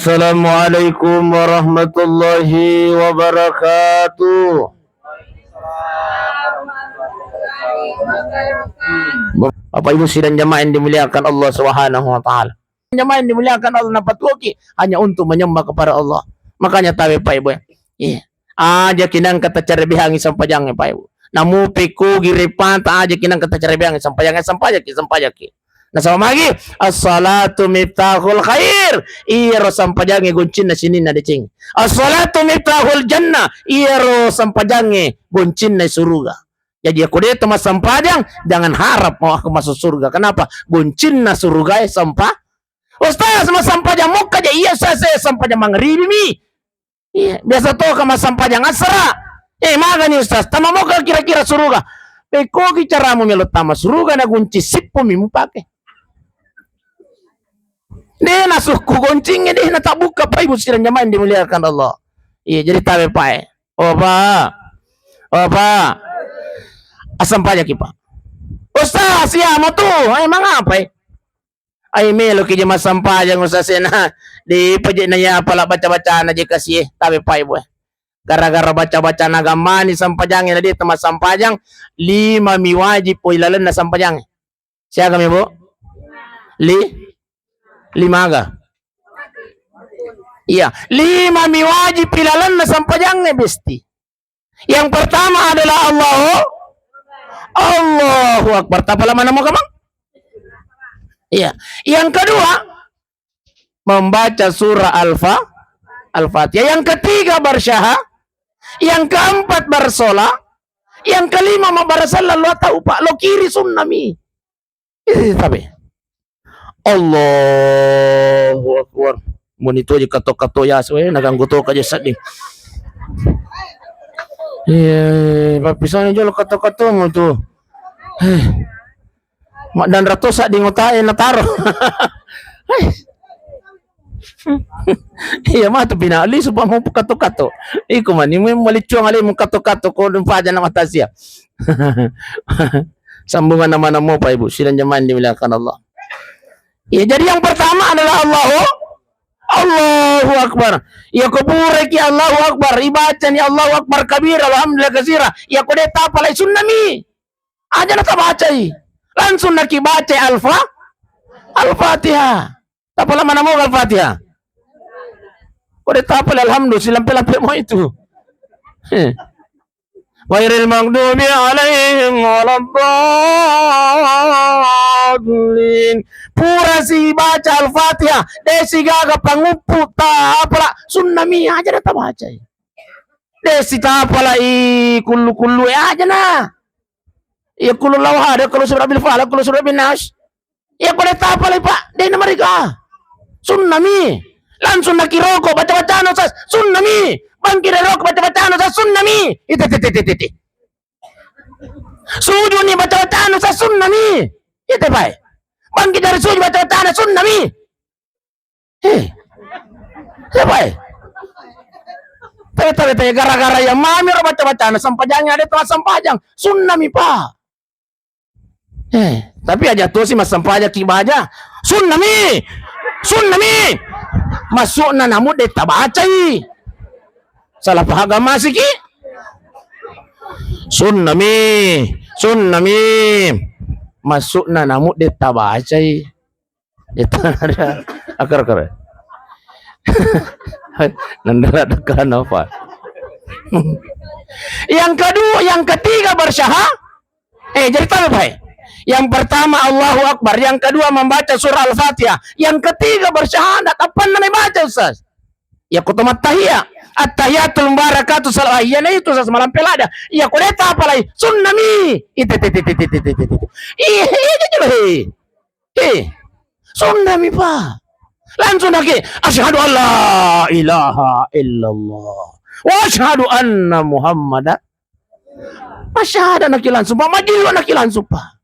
Assalamualaikum warahmatullahi wabarakatuh. Bapak Ibu sidang jamaah yang dimuliakan Allah Subhanahu wa taala. Jamaah yang dimuliakan Allah napatuki hanya untuk menyembah kepada Allah. Makanya tahu Pak Ibu. Iya. Aja kinang kata cara bihangi sampajang Pak Ibu. Namu piku giripan ta aja kinang kata cara bihangi sampajaki. Nah sama lagi as-salatu miftahul khair. Iro sampajange goncin na sinin na decing. As-salatu miftahul jannah. Iro sampajange goncin na surga. Jadi aku dia temas sampajang jangan harap mau aku masuk surga. Kenapa? Goncin na surga sampah. Ustaz mas sampajang muka aja iya saya sampajang mangribi mi. Iya, biasa to ka mas sampajang asra. Magani ustaz, tama muka kira-kira surga. Peko ki cara mo melot tama surga na gunci sipo mi mupake. Dia nasuhku goncingnya dia nak tak buka Pak Ibu sidang jamaah dimuliakan Allah. Iya jadi tahu Pak. Pak. Asam pajak Pak. Ustaz ya mau tuh, emang apa? Ai melo ki jemaah sampajang ustaz na di pejek na ya pala baca-baca na je kasih tahu Pak Ibu. Gara-gara baca-baca agama ni sampajang na dia temas sampajang 5 mi wajib poilalan na sampajang. Siapa kami Bu? 5 ga? Iya, 5 mi wajib pilalan na sampajangnya besti. Yang pertama adalah Allahu Akbar. Tapala mana mau kamang? Iya. Yang kedua membaca surah Al-Fatihah. Yang ketiga bersyahadat. Yang keempat bersolat. Yang kelima mabarasalla lo tahu Pak lo kiri sunnami. Itu tapi Allahu Akbar. Monito aja kato-kato ya soe naganggo to kaja sad ding. Papisan aja lo kato-kato mo to. Mak dan ratus sad ding utae na taro. Iya mah tu pinali supaya mo kato-kato. Iko man ni mo malichuang ali mo kato-kato ko dun pa dyan ng atasya. Sambungan naman mo Pak Ibu sidang jamaah dimuliakan Allah. Ya, jadi yang pertama adalah Allahu Akbar. Ya kubure ki Allahu Akbar. Ibaca ni Allahu Akbar kabir. Alhamdulillah kasira. Ya kude tapalay sunnami. Aja na tabacay. Langsung na kibaca Al-Fatihah. Tapala mana mo Al-Fatihah. Kude tapalay alhamdulillah. Silampi-lampi mo itu. Wairil maghdubi alaihim waladdallin. Pura si baca Al-Fatihah. Desi gaga pangupu ta apala sunnami aja na tabaca. Desi ta apala kullu aja na. Ya kullu lawha ada kullu surah bil falaq kullu surah bin nas. Ya kude ta apala Pak. Dai na mariga. Sunnami. Langsung na kiroko baca-baca no sas sunnami. Bangkir rok baca-baca sa sunnami. Iti. Sujud ni baca-baca sa sunnami. Iti pai. Bangkir dari sujud baca-baca sunnami. Pai. Tete gara-gara yang mami ro baca-baca sampajangnya ada tuh sampajang sunnami Pak. Tapi aja tuh sih mas sampajang kibaja. Sunnami. Masuk na namu de tabacai. Salah paham masih ki? Sunnami. Masuk na namu de tabacai. Itu ada akar. Nandara dekan apa? Yang kedua, yang ketiga bersyahadat. Jadi tahu Pak. Yang pertama Allahu Akbar, yang kedua membaca surah Al-Fatihah, yang ketiga bersyahadat. Apa namanya baca Ustaz? Ya kutumat tahiyat. At-tahiyatul mubarakatuh salawiyana itu semalam pelada. Ya kuleta apa lagi? Sunnami. Sunnami Pak. Langsung lagi. Asyhadu an la ilaha illallah. Wa asyhadu anna Muhammadan. Masyhadu nak langsung Pak. Majilo nak langsung Pak.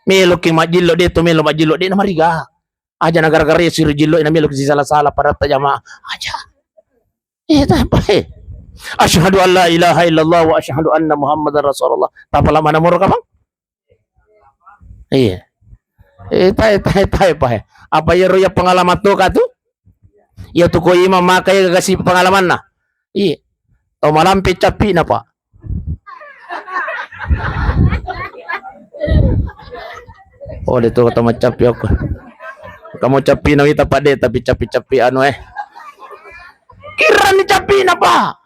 Melo ki majilo dito melo majilo di na mariga. Aja nagar-gara siru jilo ina melo ki salah-salah pada jamaah. Aja. Asyhadu an la ilaha illallah wa asyhadu anna Muhammadar Rasulullah. Tapala mana moro ka bang? Iya. Tay Pak. Apa ya roya pengalaman tuh katu? Iya tu ko imam makanya kasih pengalaman na. Iya. Tau malampi capi na pa. Oh dito kata macapi ako. Kamu capi na kita pade tapi capi-capi ano Kira ni capi na pa.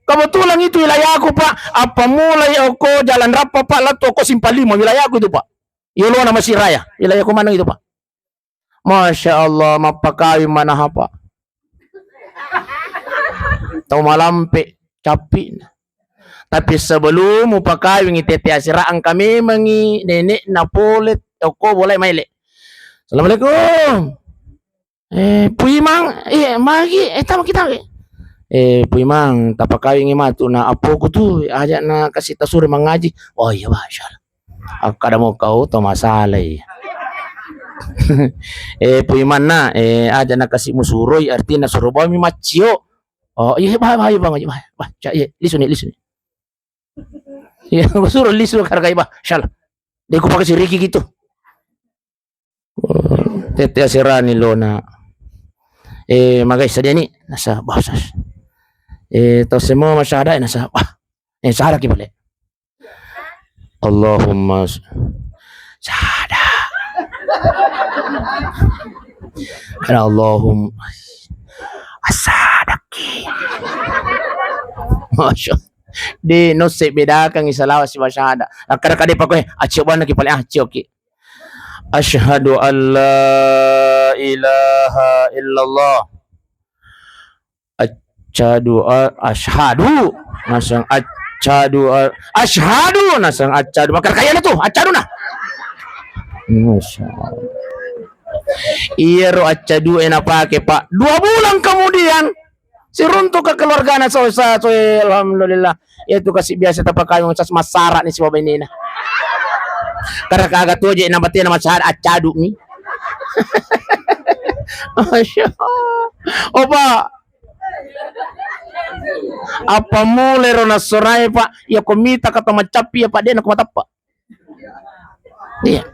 Kebetulan itu wilayah aku pak. Apa mulai aku jalan rapa pak lato aku simpalima wilayah aku itu pak. Yolo nama si Raya. Wilayah aku mana itu pak. Masya Allah mapakawi mana apa. Tau malampe capi na. Tapi sebelum mupakawing itete asiraan kami mengi nenek napolet oko boleh maile. Assalamualaikum. Puimang magi tama kita. Puimang tapakawing imatu na apo ko tu aja na kasih tasuri mengaji. Oh iya masyaallah. Kada mo kau to masalah. Puiman na aja na kasih musuroy artinya suruh mi macio. Oh iya bahaya bang aja bah. Lisu nih. Ya, suruh lisu karga iba, syal. Dia ko pakai si Ricky gitu. Tete asirani lona. Magay sa ni nasa bahasas. To semua masyada nasa sahara ki balik. Allahumma syahada. Allahumma asadaki. Masya di no se beda kang isalawa si masyada. Kada pa ko achiban na kipali ki. Asyhadu an la ilaha illallah. Asyhadu nasang asyhadu nasang asyhadu. Makar kaya na to, asyhadu na. Masyaallah. Iya ro asyhadu pake pak. 2 bulan kemudian si runtuh ke keluarga na alhamdulillah. Itu kasih biasa tapakayong sa masara ni si babay nina. Karena kagat tuh aja nabati nama sahad acadu ni. Masya Allah. Opa. Apa mulai rona sorai pak? Ya komita kata macapi ya pak dia nak mata pak. Iya.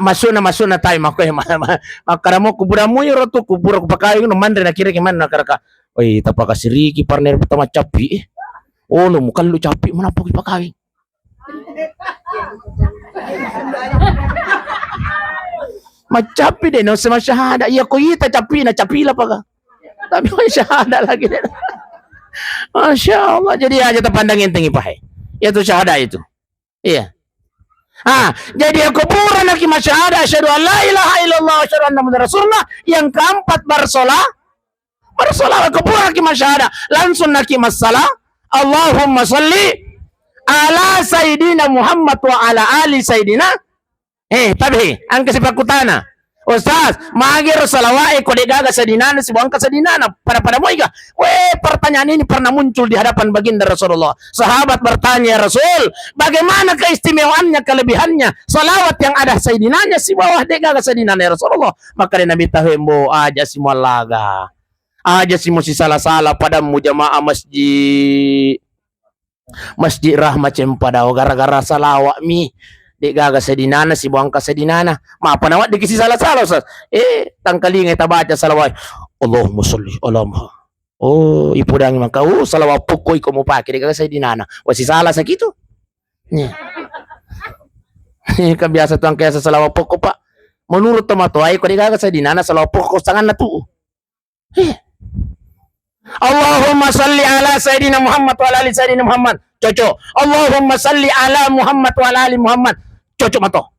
Masuk na tayo mako ya makara mo kuburamu yo roto kubura ko pakayong no mandre na kira gimana karaka. Oi tapaka siriki partner pertama capi. Oh lo mukan lu capi mana po ipakawing. Macapi deh no sama syahada. Iya ko ita capi na capila pa ka. Tapi syahada lagi deh. Masya Allah. Jadi aja terpandangin tinggi pahe. Itu syahada itu. Iya. Jadi aku pura lagi masyahada asyhadu an la ilaha illallah wa asyhadu anna muhammadar rasulullah. Yang keempat bersolah aku pura lagi masyahada. Langsung lagi masalah. Allahumma salli ala Sayyidina Muhammad wa ala ali Sayyidina. Tabi, ang kasipakutana. Ustaz, magir salawai ko degaga sa dinana, si buangka sa dinana. Pada mo iga. Pertanyaan ini pernah muncul di hadapan baginda Rasulullah. Sahabat bertanya, Rasul, bagaimana keistimewaannya, kelebihannya, salawat yang ada sa dinanya, si bawah degaga sa dinana Rasulullah. Maka dia Nabi tahembo aja si mualaga. Aja si musi salah-salah pada jamaah masjid rahmat pada gara-gara salawat mi dek gaga sedinana si buangka sedinana ma apa nawat dikisi salah-salah Ustaz tangkali ngai tabaca salawat Allahumma sholli ala Muhammad ipudang maka salawat pukoi ko mo pake dek gaga sedinana wasi salah sakitu kebiasa tuang kaya sa salawat pukko pak menurut tomato ay ko dek gaga sedinana salawat pukko sangan na tu Allahumma salli ala Sayyidina Muhammad wa ala ali Sayyidina Muhammad. Cocok. Allahumma salli ala Muhammad wa ala ali Muhammad. Cocok mato.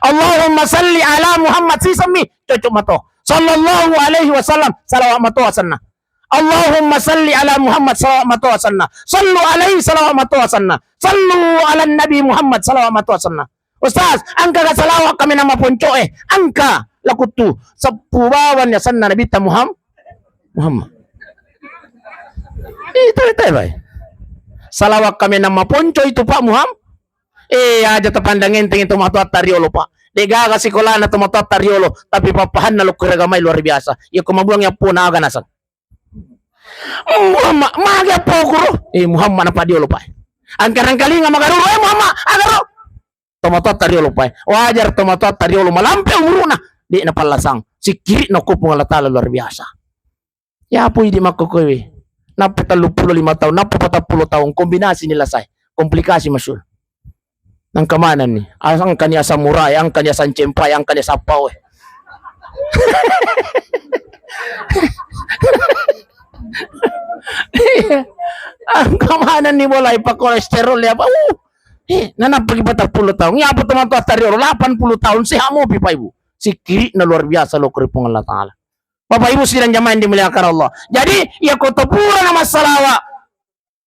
Allahumma salli ala Muhammad sisami. Cocok mato. Sallallahu alaihi wasallam. Salawat mato asanna. Allahumma salli ala Muhammad salawat mato asanna. Sallu alaihi salawat mato asanna. Sallu ala Nabi Muhammad salawat mato asanna. Ustaz, angka ka salawat kami nama ponco angka lakutu. Sepubawan ya sanna Nabi Muhammad. Itu bay. Salawat kami nama ponco itu Pak Muhammad. Aja terpandangin tingin tomato tariolo Pak. Dega kasi kola na tomato tariolo tapi papahan na lukura gamay luar biasa. Ya kumabuang ya po na aga nasan. Muhammad maga po guru. Muhammad na padiolo Pak. Ang karangkali nga magaruro Muhammad agaro. Tomato tariolo Pak. Wajar tomato tariolo malampe umuruna. Di na palasang. Sikiri na ko pong Allah Ta'ala luar biasa. Ya po hindi makukuwi. Napa 35 tahun, napa 40 tahun, kombinasi nila say. Komplikasi masul. Nang kamanan ni. Ang kanya samurai, ang kanya sancempai, ang kanya sapaw. Ang kamanan ni mulai pa kolesterol ya pa. Nanap pagi 40 tahun. Ya apa teman tuas tari 80 tahun sehat mo pipa ibu. Sikiri na luar biasa lo keripung Allah Ta'ala. Bapak ibu sidang jamaah yang dimuliakan Allah. Jadi ya kota pura nama salawat.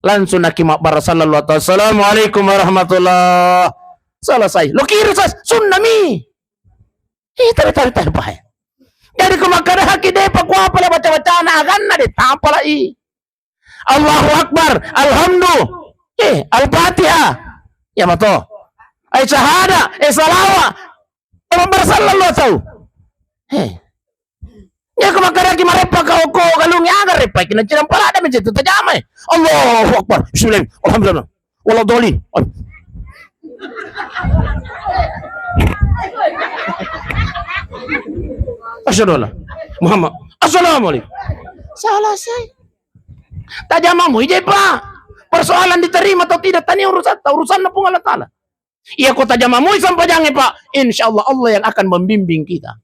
Langsung nakimak bara sallallahu alaihi wasallam. Assalamualaikum warahmatullah. Selesai. Lo kira tsunami. Tabi bahay. Jadi kumakara haki de pa kwa pala baca-baca na agan na de tapala i. Allahu Akbar. Alhamdulillah. Al-Fatihah. Ya mato. Ay syahada. Salawat. Orang bersallallahu tahu. Ya kumakara ki marepa ka oko galung ya agar repa kina cirang pala ada mencet tajamai. Allahu Akbar. Bismillah. Alhamdulillah. Wallahu dolin. Asyhadu Muhammad. Assalamualaikum. Selesai. Tajamamu ije pak. Persoalan diterima atau tidak tani urusan na pung Allah Ta'ala. Iya kota jamamu sampai jangan pak. Insyaallah Allah yang akan membimbing kita.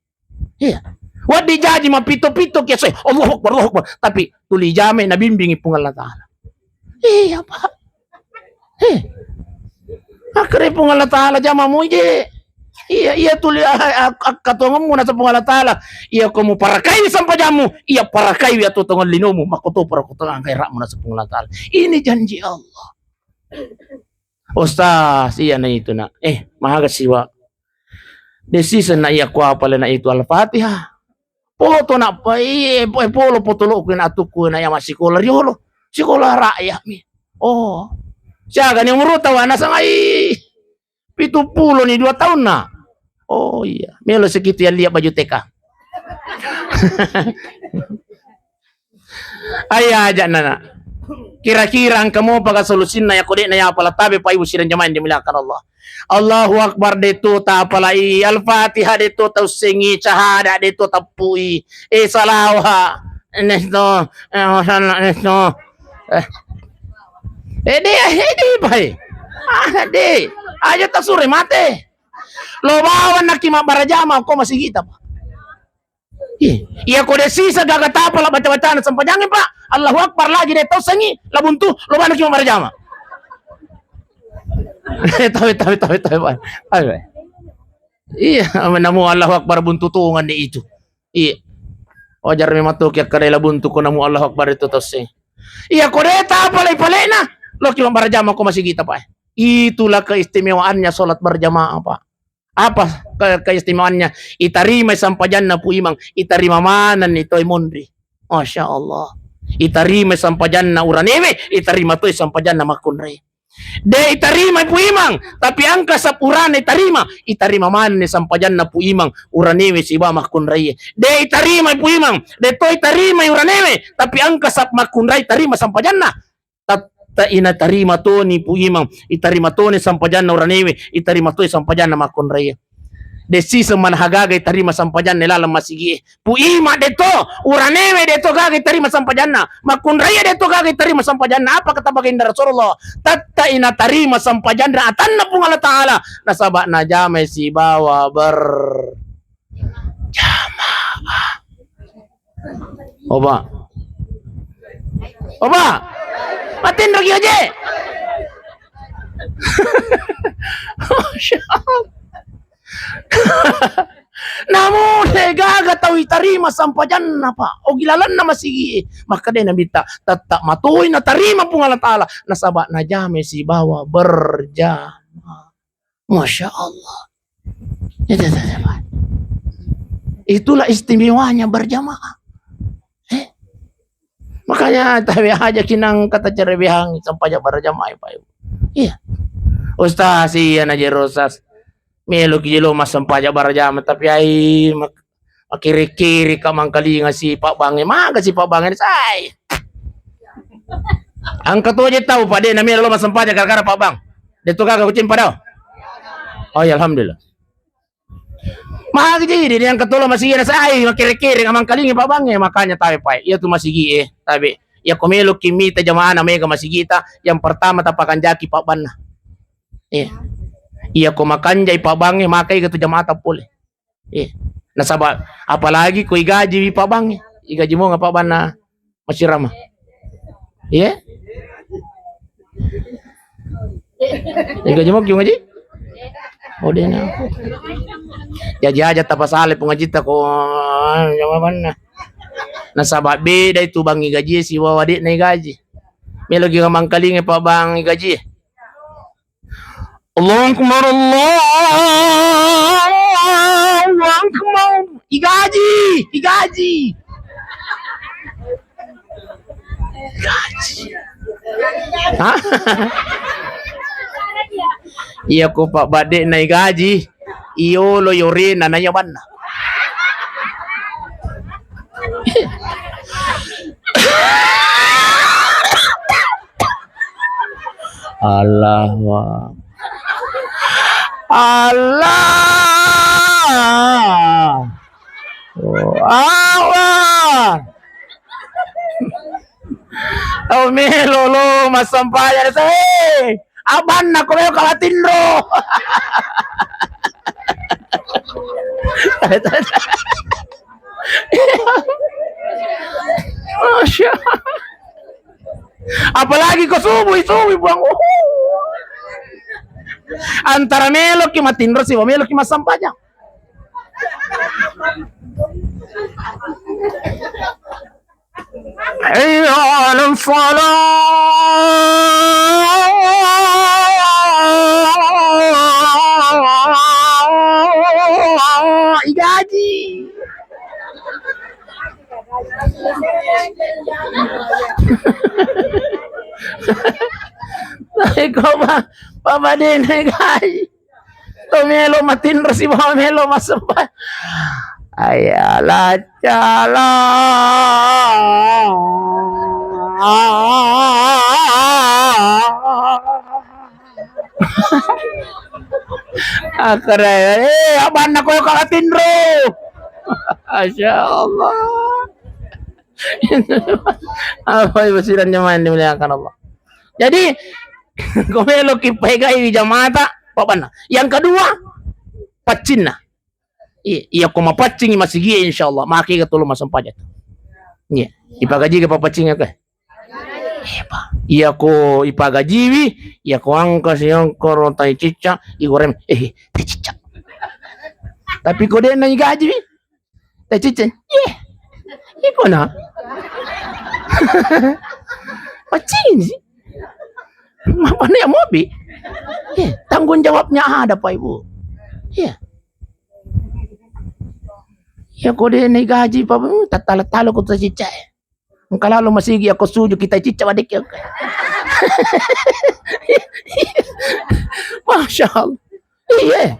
Iya. Wad dijaji ma pito-pito kaya say Allahu Akbar. Tapi tuli jame na bimbingi pung Allah Ta'ala. Iya pak. Akhirnya pung Allah Ta'ala jamamu ije. Iya tuli katongom muna sa pung Allah Ta'ala. Iya ko mo parakai sampai jamu. Iya parakai ya tutongon linomu. Makoto para kutongan kay rak muna sa pung Allah Ta'ala. Ini janji Allah. Ustaz, iya na itu na. Mahaga siwa. Decision na iya kwa pala na itu Al-Fatihah. Poto na pa polo potolo ko na atuko na ya masikola riolo. Sikola rakyat mi. Oh. Siya ganyan muruta wa nasa ngay 70 ni 2 tahun na. Oh iya. Melo segitu ya lihat baju TK. Ay aja nana. Kira-kira ang kamu pag solusin na ya kode na ya pala tabi pa ibu sidang jamaah yang dimuliakan Allah. Allahu Akbar deto ta palai Al-Fatihah deto ta usingi syahada deto ta pui salawa nesto nesto de bai de aja ta sure mate lo bawan nakima barajama ko masih kita pa. Iya ko desi sa gagata pala baca-baca na sampajangin pa. Allahu Akbar lagi deto sangi labuntu lo bawan nakima barajama. Tahu. Iya, namu Allahu Akbar buntutungan di itu. Iya. Wajar memang tuh kaya kadela buntu ko namu Allahu Akbar itu tos. Iya, kodeta palay na. Lo kaya berjamaah ko masih kita pa. Itulah keistimewaannya salat berjamaah Pak. Apa keistimewaannya? Itarima sampajan na po imang itarima manan ito ay mondri. Masya Allah. Itarima sampajan na uranewe, itarima to sampajan na makunre. De itarima po imang, tapi angka sa puran itarima man ni sampajan na po imang uranewe si iba makunray. De itarima po imang, de to itarima uranewe, tapi angka sa makunray tarima sampajan na. Tatta inatarima to ni po imang, itarima to ni sampajan na uranewe, itarima to sampajan na makunray. De sisa man hagagay tarima sampajan nilalang masigi. Puima deto, uranewe deto gagay tarima sampajan na. Makunraya deto gagay tarima sampajan na. Apa kata baginda Rasulullah? Tatta ina tarima sampajan na atan na pong Allah Ta'ala. Nasaba na jamay si bawa jamaah. Oba. Matin lagi aja. Masya Allah. Namun gagataw itarima sampajan na pa o gilalan na masigi maka din nabita tatak matuloy na tarima pong Allah Ta'ala nasaba na jame si bawa berjamaah. Masya Allah. Itulah istimewanya berjamaah. Makanya tabi aja kinang kata cerebihang sampaya berjamaah Pak Ibu. Iya. Ustaz iya na jerosas. Melo kilo mas sampaya barajama tapi ay makiri-kiri ka mangkalinga si Pak Bangin. Maga si Pak Bangin say. Ang katunya tahu Pak de na melo mas sampaya gara-gara Pak Bang. Dito kagak kucing pa daw. Oh ya alhamdulillah. Mahal jadi yang ketulah masih na sa ay makiri-kiri amang kalingi pa bang makanya tayo pa. Iya tu masih tabi. Ya komelo kimita jamaah na mega masih yang pertama tapakan jaki pa ban. Iya. Iya ko makanjay pa bang makai gitu jamaah tapul. Iya. Nasaba apalagi ko igaji pa bang. Igaji mo nga pa ban na masirama. Iya. Igaji mo yung ngaji? O din na. Jaja tapasali po ngaji ta ko jamaah na. Nasaba beda itu bang igaji si wawadi na igaji. May lagi ka mangkalingi pa bang igaji. Allahu Akbar, Allahu Akbar. Igaji, igaji. Igaji. Hah? Iya ko pak bade na igaji. Iyo lo yore na nayaban na. Allah Allah Allah oh melolo masampaya sa aban na ko yung kalatindro. Masya. Apalagi ko subuy buang. Antara melo ki matindro si melo ki masampaya. Hayya salah. Igaji. Ikaw ba? Papa din igaji. Tumelo matindro si melo masampaya. Ayala cala akare aban na ko yung kalatindro. Masya Allah. Apa basiran nyaman dimuliakan Allah. Jadi komelo kipai jamata papan. Yang kedua pacin na. Iya ko mapacing masigi insyaallah maki ka tulo masampajat. Iya, ipagaji ka papacing ka. Iya ko ipagajiwi, iya ko angkas yang koron tay cica, igorem tay cica. Tapi ko din na igaji. Tay cica. Iko na. Pacing sih. Apa nih mobi? Tanggung jawabnya ada Pak Ibu. Iya. Ya ko din na gaji pa tatalo ko sa chicha. Ang kalalo masigi ako sujo kita chicha wadik ya. Masya Allah. Iya.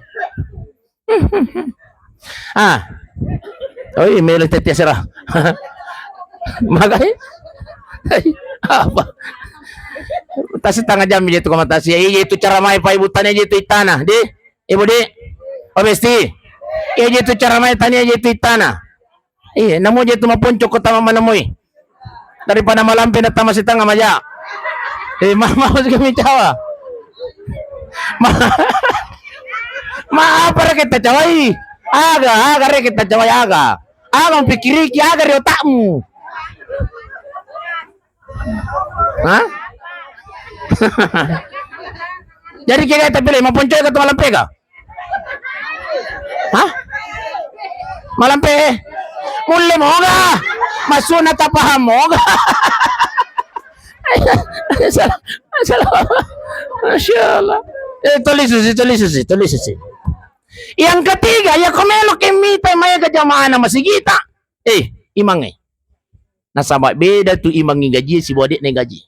Oh iya may tetes sira. Magay. Apa? Tasi tanga jam itu komentasi. Iya itu cara mai pa ibutannya itu itana, di. Ibu di. Obesti. Iya itu cara main tanya itu itana. Iya, namo itu mapunco ko tama manamoy. Daripada malampi na tama si tanga maja. Mama ko kami cawa. Apa kita cawai? Aga re kita cawai aga. Aga pikiri ki aga re otakmu. Hah? Jadi kita pilih mapunco ka malampi ka? Hah? Malampi? Muli mo ga? Masuna tapaham mo ga? Masya Allah. Tulis susi. Yang ketiga, ya komelo kemita maya kajamaah na masigita. Imang nasaba beda tu imang gaji si bodik na gaji.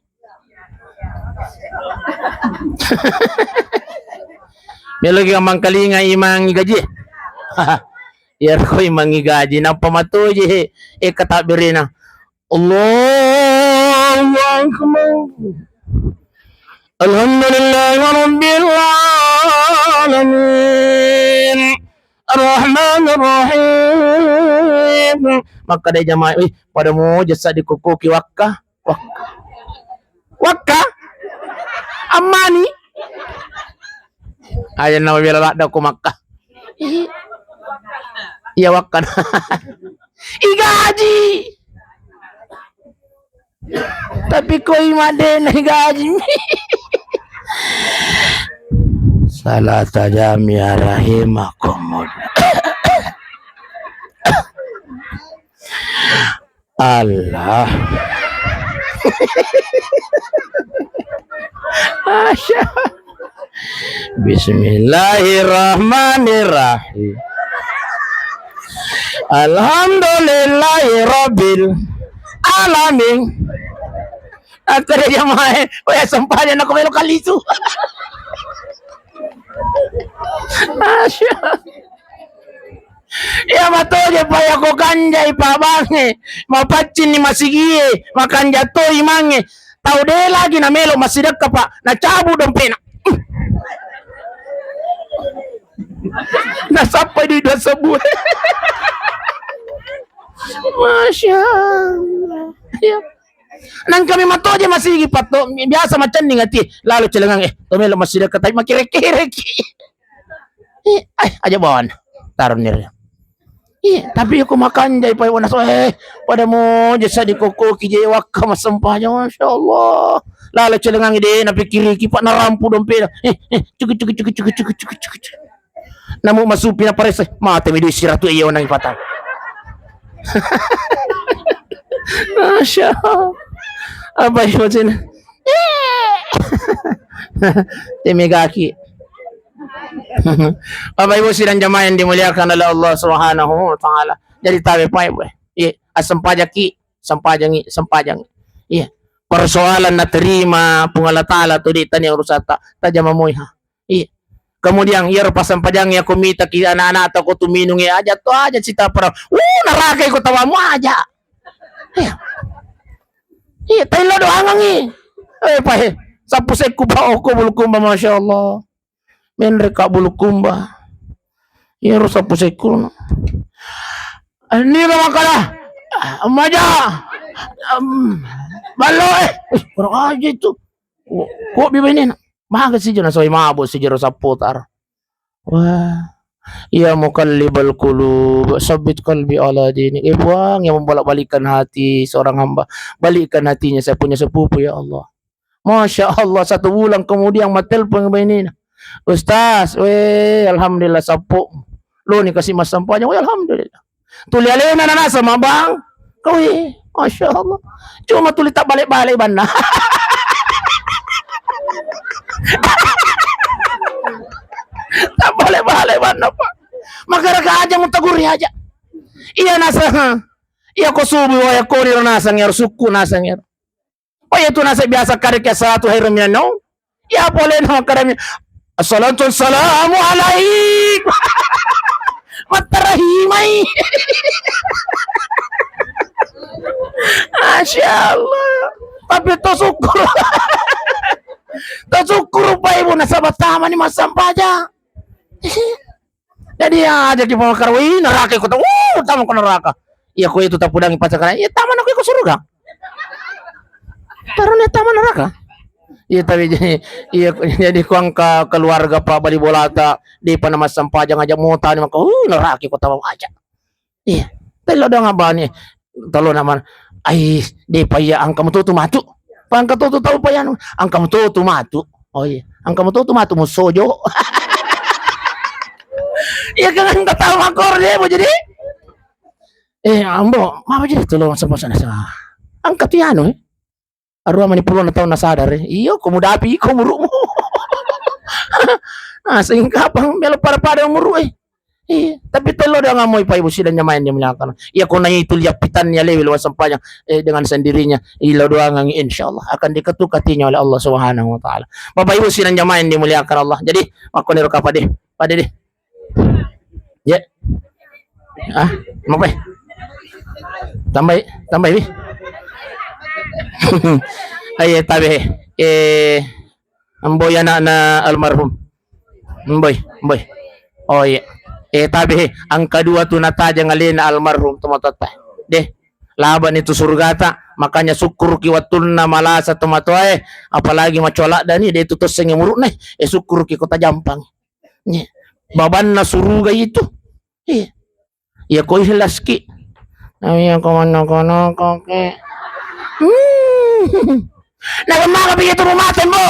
Melogi ang mangkalinga imang gaji. Yar ko imang gaji na pamatuji katabirin na Allahu Akbar. Alhamdulillah rabbil alamin. Ar-Rahman maka day jamaah pada mo jasa di kukuki wakka wakka amani ayan na mabila daw ko Makkah iya wakka igaji tapi ko imade na igaji salah tajamia rahimakumullah Allah Masya Bismillahirrahmanirrahim Alhamdulillahirabbil alamin. Akhirnya dia main, sampahnya nak melo kali itu. Masya. Ya matoje pa yako kanja ipabange, mapacin ni masigie, makanja to imange. Tau de lagi na melo masidak ka pa, na cabu dong pena. Nasampai di dua sebuah. Masya Allah. Ya. Nang kami matoje masigi pato biasa macam ni ngati lalu celengang to melo masidak ka tay makire-kire. Aja bawan. Taron nir. Iya, tapi aku makan jai pai wana so pada mo jasa di koko kije wakka masampahnya Masya Allah. Lalu celengang ide na pikiri kipak na rampu dompe. Cukup. Namu masupi na pares mate mi siratu iyo nang patang. Masya Allah. Apa itu cina? Temegaki. Bapak Ibu sidang jamaah yang dimuliakan oleh Allah Subhanahu wa taala. Jadi tawe pai boy. Iya, sampajangi. Iya. Persoalan na terima pungala taala tu di tanya urusata tajama moiha. Iya. Kemudian ia pasampajang ya komita ki anak-anak atau ko tuminung ya aja to aja cita para. Narakai ko tawamu aja. Iya. Iya, tayo doang ngi. Pai. Sapu seku ba ko bulukumba Masya Allah. Menreka bulukumba. Iya rusa puseku. Ini lah makalah. Amaja. Balo kurang aja itu. Kok bibinin? Maga sih jana soy mabo si jero saputar. Wah. Ya mukallibal qulub, sabbit qalbi ala dinik. Buang yang membolak-balikan hati seorang hamba. Balikkan hatinya saya punya sepupu ya Allah. Masya Allah 1 bulan kemudian matelpon ini. Ustaz, alhamdulillah sapu. Lo ni kasih mas sampahnya, alhamdulillah. Tuli alena na nasa mabang. Kau Masya Allah. Cuma tuli tak balik-balik bana. Tak balik-balik bana pak. Magaraka aja mutaguri aja. Iya nasa. Iya ko subuh ya kori nasa ngero suku nasa ngero. Oh itu nasa biasa karik ya satu hari no. Ya boleh no karami. Assalamualaikum alaik. Matarahimai. Masya Allah. Tapi to syukur. To syukur pa ibu nasabat tama ni masampa aja. Jadi ya aja di pawakar neraka ko tama ko neraka. Iya ko itu tak pudang pacaran. Ya taman aku ko surga. Taruhnya taman neraka. Iya tapi jadi kuang keluarga Pak Bali Bolata di panama sampajang aja muta ni maka neraki ko tawa aja. Iya. Telo dong abani. Talo naman ay di paya ang kamu tutu matu. Pang katutu tahu payan ang kamu tutu matu. Oh iya, ang kamu tutu matu musojo. Iya kan tahu makor dia mau jadi. Ambo, mau jadi tolong sama sana. Angkat yano Arwa manipulon na taon na sadar iyo kumudapi kumurumo. Sehingga pang melo para muru tapi telo dah ngamoy pa ibu sila niya main dia melakukan. Iya kung naitul yapitan niya level wasampanya dengan sendirinya ilo doang ang insyaallah akan diketukatinya oleh Allah Subhanahu wa taala. Bapak Ibu sila niya main dimuliakan Allah. Jadi ako niro ka pade deh. Ya. Mau pa? Tambay bi. Ay tabi amboy na almarhum amboy oh iya tabi ang kadua tu natajang alin na almarhum tumatot pa deh laban itu surga tak, makanya syukur ki watulna malasa tomatoe apalagi macolak dani dia itu tos senge muruk nih syukur ki kota jampang nih babanna suruga itu ya ko ihlas ki ya kono kono koke na mga bigito rumaten mo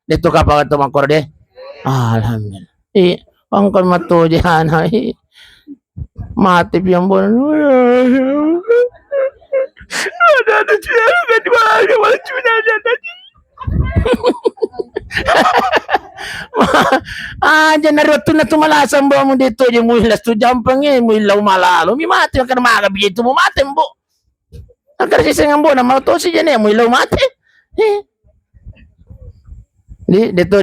dito kapag ito makor deh alhamdulillah angkon mato diyan mati yang bon ada siya di bahagia wala cuna tadi dyan naroto na tumalasang ba mo dito yung muhilas to jampang mo ilaw malalo mi mati ang karamaga bigito mo mati mo ang karsisang ang na mautosi dyan mo ilaw mati dito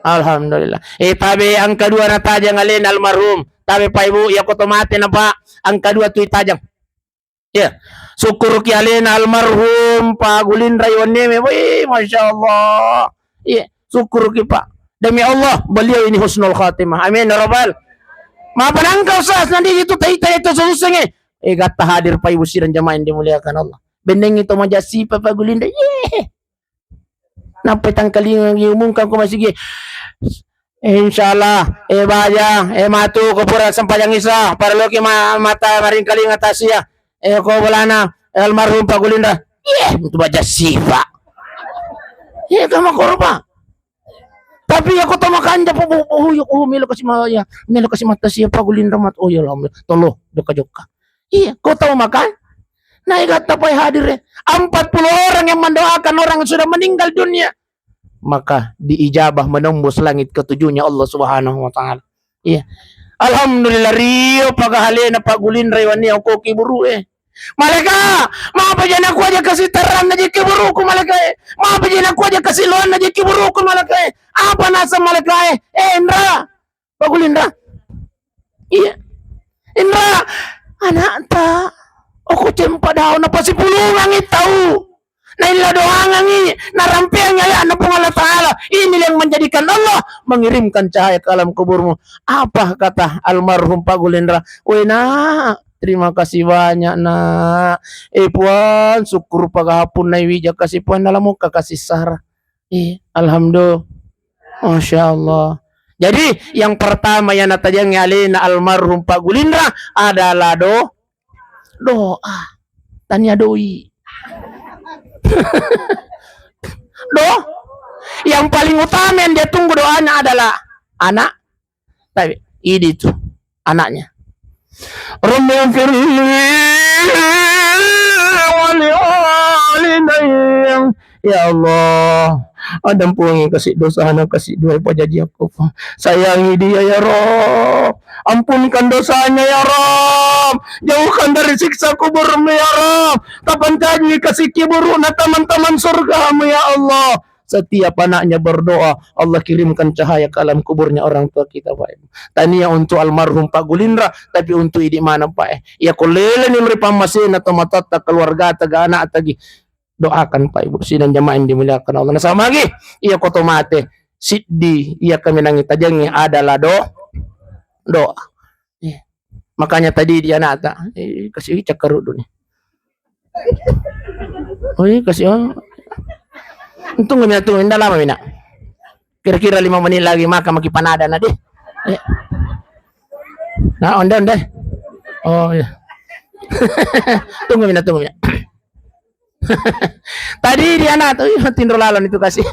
alhamdulillah tabi ang kedua na tajang alin almarhum tabi pa ibu ya ko tomate na pa ang kedua tu tajang syukur ki alin almarhum pagulin rayon ni masya Allah syukur ki pak demi Allah beliau ini husnul khatimah amin ya rabbal mapanangkaw sas nanti itu tay-tay itu susungnya gata hadir pa ibu siran jamaah yang dimuliakan Allah bendeng itu majasi pa pagulin napay tangkaling umungkan ko masige insyaallah baya matu ko pura sampayang isa para loki mata maring kaling atasya ko wala na almarhum pagulinda itu baca sifa kama korba tapi ako tamakan po milo kasi mata siya pagulinda mat ya Allah tolo doka ko tamakan naigata pa hadir 40 orang yang mendoakan orang yang sudah meninggal dunia maka diijabah menembus langit ketujuhnya Allah Subhanahu wa taala. Alhamdulillah rio pagahalena pagulin rewan ni ako kiburu Malaka, mapajan aku aja kasih terang aja kiburu ku malaka mapajan aku aja kasih loan aja kiburu ku malaka apa nasa malaka Indra pagulin Indra Indra anak ta aku cempa daun apa si pulungan tahu na ila doangan ini narampiang ya na Allah Ta'ala ini yang menjadikan Allah mengirimkan cahaya ke alam kuburmu apa kata almarhum Pagulindra nak terima kasih banyak nak puan syukur pagahapon na iwija kasih puan dalam muka kasih sar alhamdulillah Masya Allah. Jadi yang pertama yang natajang ngalin almarhum Pagulindra adalah doa tanya doi yang paling utama yang dia tunggu doanya adalah anak tapi ini tuh anaknya ya Allah ampuni kasih dosa anak kasih dua pajaji aku sayangi dia ya Rob ampunkan dosanya ya Rob jauhkan dari siksa kuburmu ya Rob kapan tadi kasih kiburu na teman-teman surgamu ya Allah setiap anaknya berdoa Allah kirimkan cahaya ke alam kuburnya orang tua kita Pak tania untuk almarhum Pagulindra tapi untuk ini mana Pak ya kolele ni meripamasin atau matata keluarga taga anak tagi doakan Pak Ibu sidang jamaah yang dimuliakan Allah nah sama lagi iya kotomate siddi iya kami nangit tajangnya adalah doa makanya tadi dia nata kasih cakaru dulu kasih untung kami natung indah lama mina kira-kira 5 menit lagi maka makipanada na deh nah onda oh ya tunggu mina tadi dia na tuh tindro lalon itu kasih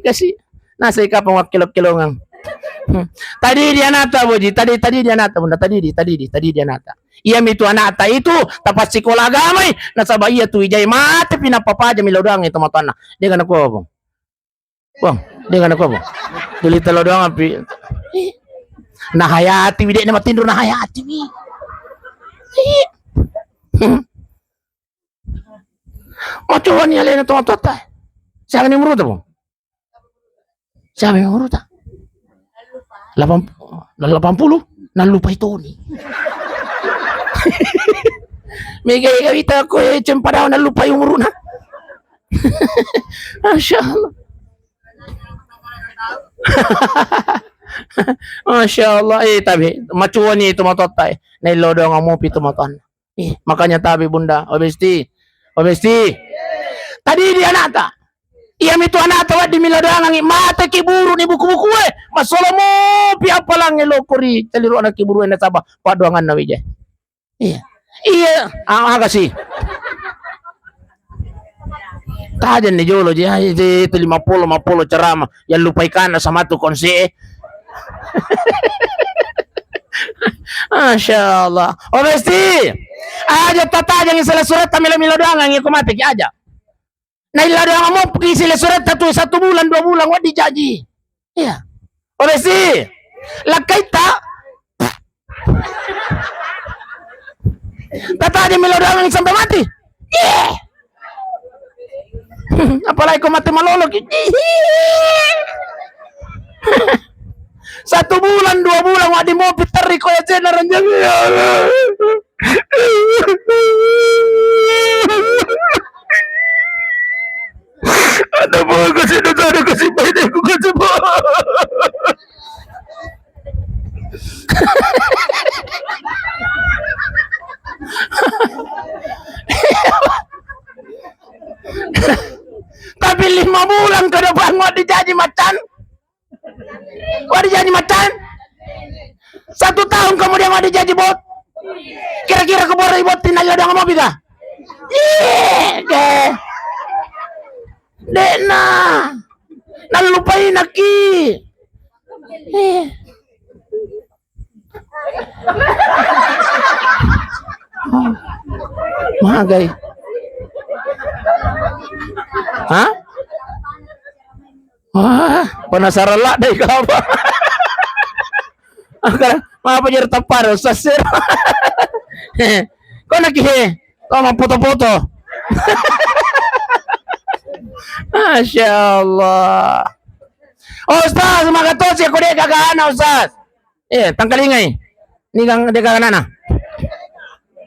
kasih nasa ikapang wakilok-kilongang tadi dia nata boji tadi dia nata bunda tadi dia nata iya mitu anata itu tapat sekolah gamay nasaba iya tu ijay mati pinapapaja milodang itu matana dia kan ako bang dia kan ako bang dili talodang api nahayati wide na matinro nahayati wi macuan ni alena to tota siapa ni muruta bang siapa yang muruta 80 nalupa itu nih mega kita ko cempa nalupa yung muruna Masya Allah Masya Allah. Tabi. Macuan itu matotay. Nailodo nga mo pitumaton. Makanya tabi bunda. Obesti. Obesti. Tadi dia nata. Iya mitu anata wa di milodoang ang mata kiburu ni buku-buku masolo mo pia palang elokori caliru anak kiburu na saba paduangan na wije. Iya kasi tajan ni jolo dia itu 50 ceramah yang lupaikan sama tu konse. Masya Allah. Obesti aja tata yang salah surat tamila milodoang ang ikumatik aja. Nah ilado yang mau pergi sila surat 1 bulan 2 bulan wadi jaji. Iya. Oleh si lakai tak tata aja melodang sampai mati. Yeah. Apalagi kau mati malolok. 1 bulan 2 bulan wadi mau piteri kau ya jenaran jangan. Ada mau kasih dosa, ada kasih baik, aku kasih baik. Tapi 5 bulan ke depan mau dijanji macan. Mau dijanji macan. 1 tahun kemudian mau dijanji bot. Kira-kira keboro bot tinanya udah ngomong bisa. Iya, Dena, nalupain aki. Magay. Hah? Penasaran lah deh kau apa? Apa jadi tapar sasir? Kau nak kau mau foto-foto? Masya Allah. Ustaz, magatos ya kude kagana Ustaz. Tangkalingay. Ni kang de kagana.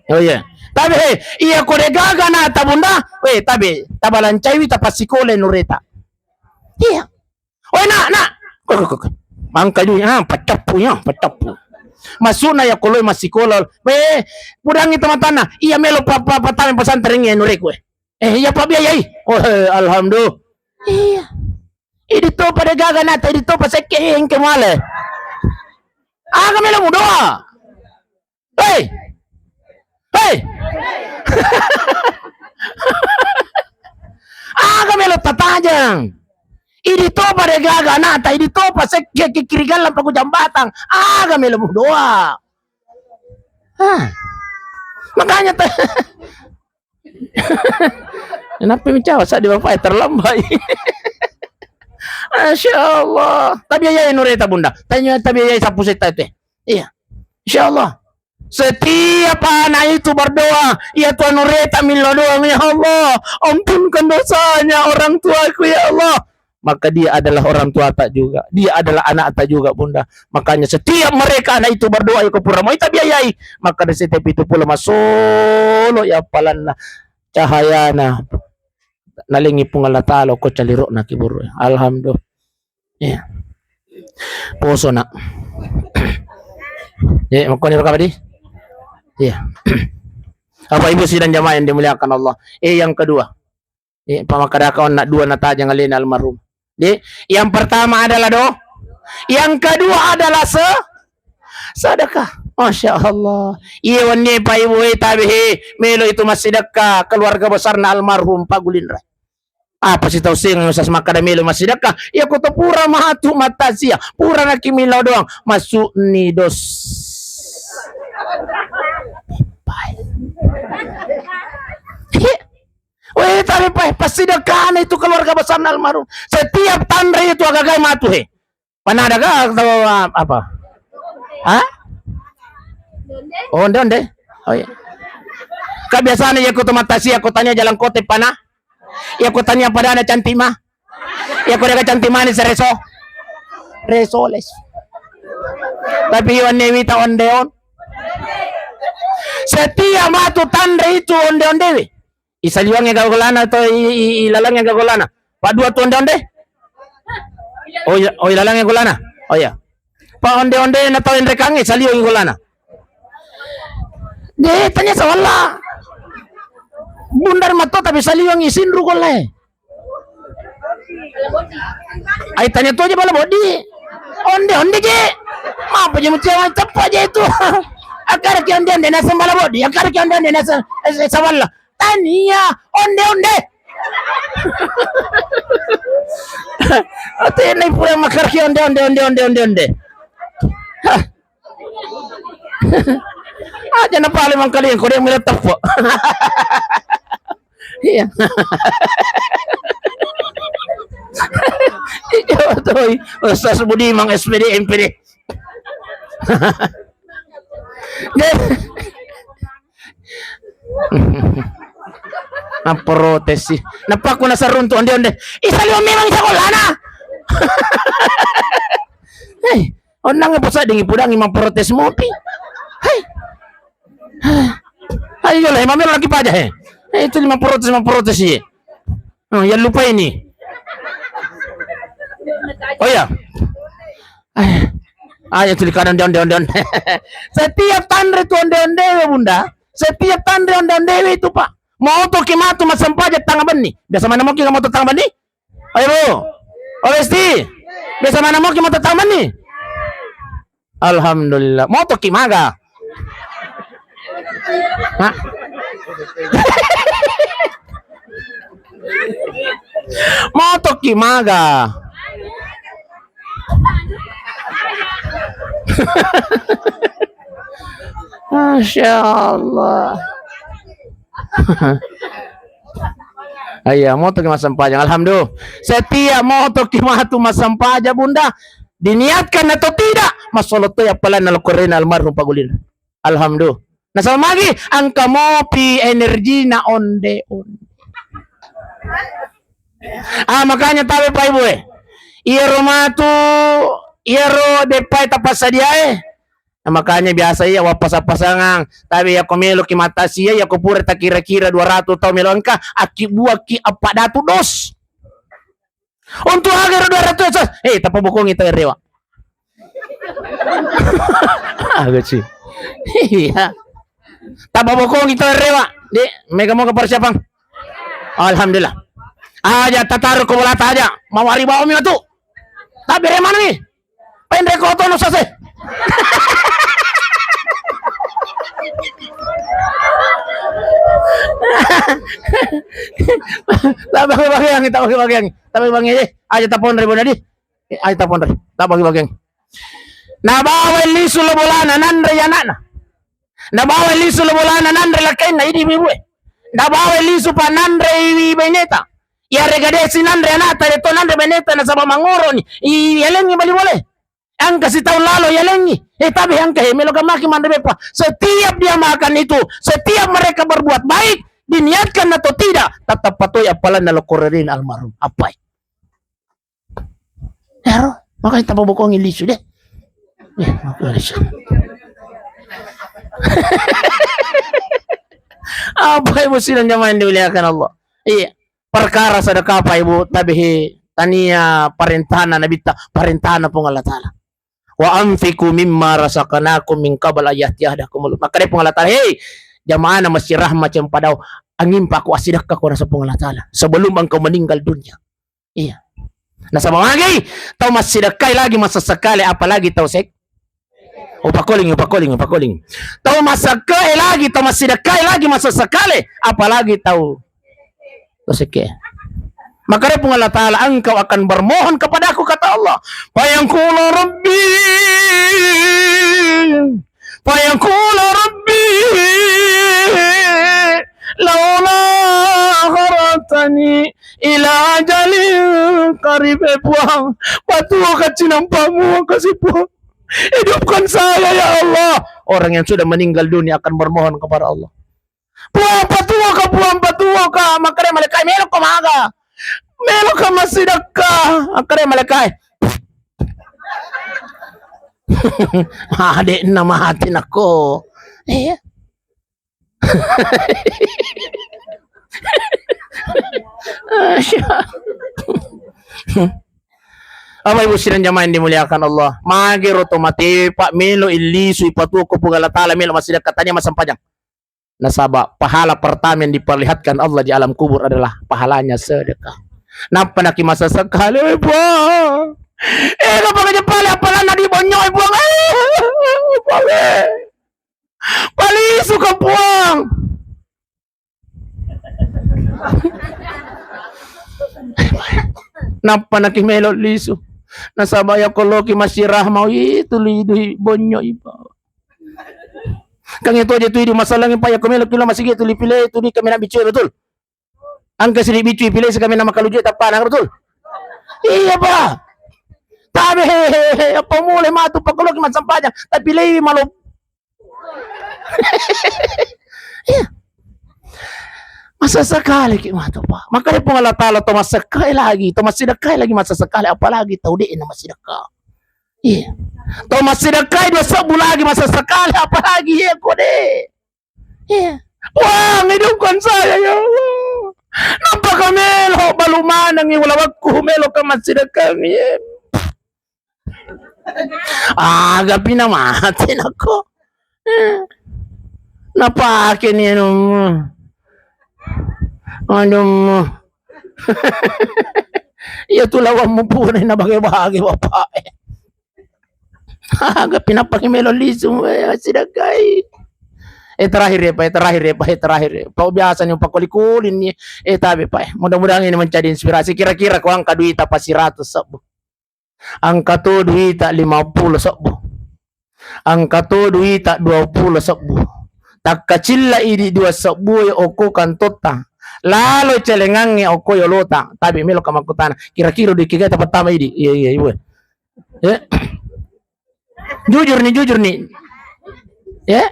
Oh iya. Tabi iya kude kagana tabunda. Tabi tabalan caiwi tapasikole nureta. Iya. Na. Mangka juga patapu. Masuna ya koloi masikola. Pudangi teman-teman. Iya melo patame pesantren ya nurekwe. Iya Pak Biayai. Alhamdulillah. Iya. Ini to pada gaga nata, ini to pasake yang kemale. Kami lo muda. Hey. Kami lo tatajang. Ini to pada gaga nata, ini to pasake kirigan lang pagu jambatan. Kami lo muda. Makanya kenapa mencawa saat di bapak terlambat. Masya Allah. Tapi ya nureta bunda. Tanya tapi ya sapu seta itu. Iya. Insya Allah. Setiap anak itu berdoa, ya Tuhan nureta minlo doa, ya Allah, ampunkan dosanya orang tuaku ya Allah. Maka dia adalah orang tua tak juga. Dia adalah anak tak juga bunda. Makanya setiap mereka anak itu berdoa ya kupura mau itu biayai. Maka dari setiap itu pula masuk ya palan cahaya na nalingi pungal talo ko caliro na kiburu. Alhamdulillah. Ya. Poso na. Ya, makoni ka ba di? Ya. Apa ibu sidang jamaah yang dimuliakan Allah. Yang kedua. Pamakadakaon na dua na tajang alin almarhum. Yang pertama adalah yang kedua adalah sedekah. Masya Allah. Iwan ni pa ibu tabihi melo itu masih sedekah keluarga besar na almarhum Pagulinra. Apa sih tahu sing usas makadamilo masih sedekah? Ya kuto pura mahatu matasia, pura na kimilaw doang masuk ni dos. Weh tapi pasti sedekah itu keluarga besar na almarhum. Setiap tanda itu agak matu he. Panada ka atau apa? Hah? Onde. Oh iya. Kebiasaan ya kuto matasi aku tanya jalan kote pana. Ya aku tanya pada ada cantik mah. Ya aku ada cantik manis resoles. Tapi iwan newi ta ondeon. Setiap matu tanda itu onde-onde. Isaliwang yang gagolana atau ilalang yang gagolana. Padua tu onde-onde. Oh ilalang yang gagolana. Oh ya. Pa onde-onde na tawin rekangi saliyo ingulana. De tanya sawala. Bundar mato tapi saliyo ang isin rugolay. Ay tanya to aja bala body. Onde je. Apa je mutia tapa aja itu. Akar ki onde nasa bala body. Akar ki onde nasa sawala. Tania onde. Ate nai pura makar ki onde. Aja na pala mang kali ko dia mila tapo. Iya. Iyo toy. Ustaz Budi mang SPD MPD. Naprotes sih. Napaku na sa runto onde. Isaliw memang sa kolana. Hey, onang nga po sa dingi pudang imang protes mo pi. Hey. Ay, yun, mamelo lagi pa aja, eh. Itu lima protes sih. Oh, ya lupa ini. Oh ya. Ayo tulis kanan onde. Setiap tandre itu onde bunda. Setiap tandre onde itu pak. Moto kimatu masampaja tanga bani. Biasa mana mau kita moto tanga bani? Ayo bu. Olesti. Biasa mana mau kita moto tanga bani? Alhamdulillah. Moto kimaga. Hah? Moto kimaga. Masya Allah. Ayah moto masampaja. Alhamdulillah. Setiap moto kimatu masampaja bunda diniatkan atau tidak masalah tu ya pala nalkurin almarhum pagulin. Alhamdulillah. Nah sama lagi angka mopi energi na onde. Makanya tahu Pak Ibu Iro matu iro depai tapas sadia makanya biasa ya wapas-pasangan tapi ya komelo ki mata sia ya kupure tak kira-kira 200 tahun melongka aki buah ki apa datu dos untuk agar 200 tapa bukong itu rewa agak sih iya tapa bukong itu rewa di mega mau ke persiapan alhamdulillah aja tataruh ke bola aja mau hari bawa mi tu tapi dari mana nih pengen rekoto no sase tapi bagi aja tapon dari bona di aja tapon dari tak bagi na bawa lisu lo bolana nandre ya nana na bawa lisu lo bolana nandre la kain na idi bibu na bawa lisu pa nandre ibi beneta ya regadesi nandre anata reto nandre beneta na sabang mangoro ni yelengi bali boleh ang kasih tahun lalu yelengi tapi ang melo kamaki mandre pa setiap dia makan itu setiap mereka berbuat baik diniatkan atau tidak tetap patuh apalan nalokorerin almarhum apa ya makanya tak bokong ilisu deh apa ibu silang jamaah yang dimuliakan Allah iya perkara sedekah Pak Ibu tabihi tania parentana nabita parentana pong Allah Ta'ala wa anfiku mimma rasakanakum min qabl ayatiyahdakum maka dia pong Allah Ta'ala jamaah na masih rahmat yang pada angin paku asidakah ko nasa pong Allah Ta'ala sebelum engkau meninggal dunia iya nasa mga lagi tau masidakay lagi masasakali apalagi tau sek upakoling tau masakay lagi tau masidakay lagi masasakali apalagi tau seke maka dia Allah Ta'ala engkau akan bermohon kepada aku kata Allah fayaqulu rabbi laula gharatani ila ajalin qarib buang patuh kacinampamu kasih buang hidupkan saya ya Allah orang yang sudah meninggal dunia akan bermohon kepada Allah buang patuh ka makare malaikat melo ko maga melo ka masidaka makare malaikat ade na mahatin ako Apa ibu sidang jamaah yang dimuliakan Allah. Magiro tomate pak melo ilisu ipatuko pugala tala melo masih katanya masam panjang. Nasaba pahala pertama yang diperlihatkan Allah di alam kubur adalah pahalanya sedekah. Napa nak masa sekali ibu? Napa kerja pala pala nadi bonyok ibu? Pali suka buang. Napa nak melo lisu? Nasabaya ko loki masirah mau itu lidu bonyo iba. Kang itu aja tuh di masalah yang payah kami kilo masih gitu pilih itu ni kami nak bicu betul. Angka sini bicu pilih kami nama kalau juta panang betul. Iya ba. Tapi apa mulai matu pak kalau macam panjang tapi pilih malu. Iya. Masa sekali kita tuh pak. Makanya pengalat Allah to masa sekali lagi, to masih dekai lagi masa sekali apalagi tahu deh nama masih dekai. Iya. To masih dekai 2 sabu lagi masa sekali apalagi ya kode. Iya. Wah, hidupkan saya ya Allah. Nampak kamelo balumanang yung walawagku melo ka masih dekai ya. Gabi na mati nako. Napakin yan Aduh. Iya tulawang mo po na bagay-bagay babae. Agak pinapaki meloliso sidagay. Terakhir ya Pak. Biasa yung pakulikulin niya. Tabi pa. Mudah-mudahan ini menjadi inspirasi. Kira-kira ko ang kaduita pa si 100 sabo. Ang kato duita 50 sabo. Ang kato duita 20 sabo. Takacilla idi 2 sabo oko kantota. Lalo celengange oko yolota tabi melo kamakutana kira-kira di kita pertama ini iya ibu ya jujur nih ya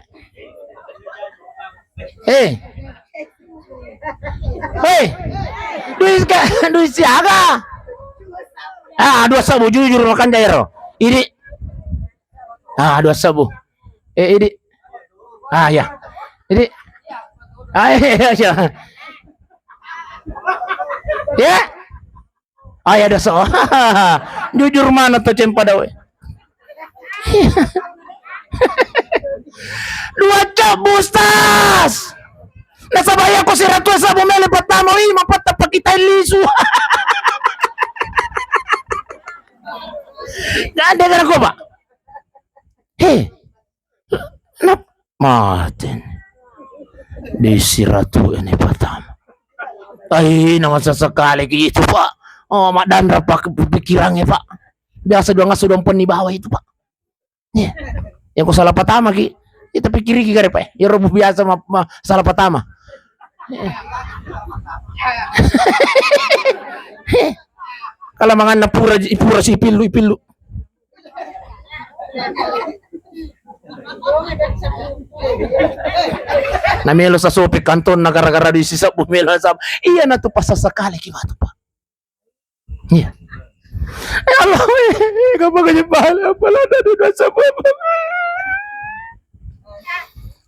duit siaga 2 sabu jujur makan jairo ini 2 sabu ini ya ini ya ya ada so jujur mana tuh cempada we 2 cap bustas nasabaya ko si Ratu sa bumili patamo mapata pa kita lisu ada kan ako ba Martin di si Ratu ini patamo naman sesekali gitu pak. Mak Dandra pak pikirannya pak. Biasa doang sudah pun di bawah itu pak. Ya, yang ku salah pertama ki. Kita pikir ki gare pak. Ya rubuh biasa salah pertama. Kalau mangan na pura si pilu. Namelo sa sopik kanton na gara-gara di sisa bumelo sa iya na to pasasakali kimato pa. Iya. Allah, kapag ganyan bahala pala na doon sa baba.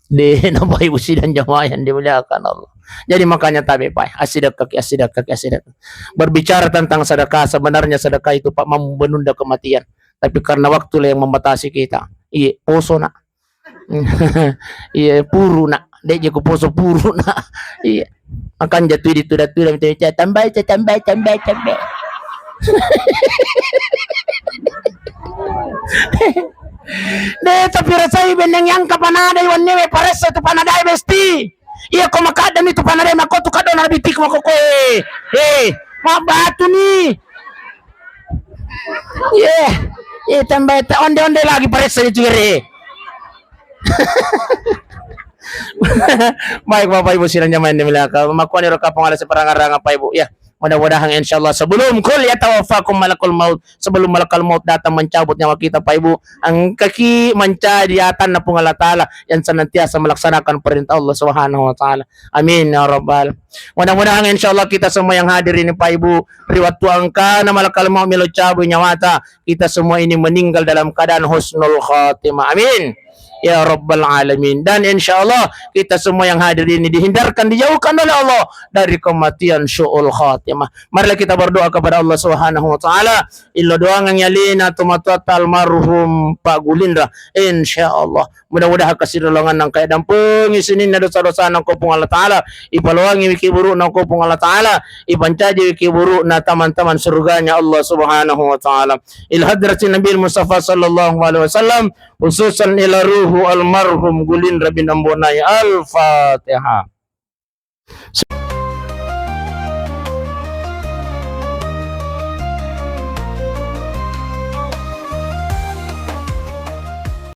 Di na ibu sidang jamaah yang dimuliakan Allah. Jadi makanya tabi pak asidak. Berbicara tentang sedekah sebenarnya sedekah itu pak menunda kematian. Tapi karena waktu yang membatasi kita. Iya, poso nak. Iya, puru nak. Dia jago poso puru nak. Iya. Akan jatuh di tuda-tuda minta tambah. Tapi rasai beneng yang kapanada iwan newe paresa tu panadai besti. Iya ko makadam itu panadai makotu kadon na bitik makoko. Mabatu ni. Tambah onde lagi paresa itu gere. Baik Bapak Ibu sidang jamaah yang dimuliakan. Makuan roka pengalas seperang-arang apa Ibu ya. Mudah-mudahan insyaallah sebelum kul yatawaffakum malakul maut, sebelum malakul maut datang mencabut nyawa kita Pak Ibu, ang kaki mencadiatan na pungal taala yang senantiasa melaksanakan perintah Allah Subhanahu wa taala. Amin ya rabbal. Mudah-mudahan insyaallah kita semua yang hadir ini Pak Ibu, riwat angka na malakul maut melo cabut nyawa kita semua ini meninggal dalam keadaan husnul khatimah. Amin. ya rabbal alamin. Dan insyaallah kita semua yang hadir ini dihindarkan, dijauhkan oleh Allah dari kematian syu'ul khatimah. Marilah kita berdoa kepada Allah Subhanahu wa taala. Illa doa yang yalina tumatut almarhum Pak Gulindra, insyaallah mudah-mudahan kasih dolongan nang kaya dampung isinin na dosa-dosa nang kopong Allah taala, ipaluangi wiki buruk nang kopong Allah taala, ipancaji wiki buruk na taman-taman surganya Allah Subhanahu wa taala. Il hadratin Nabi Mustafa sallallahu alaihi wasallam, khususan ila ruhu almarhum Gulindra bin Ambonai. Al-Fatihah.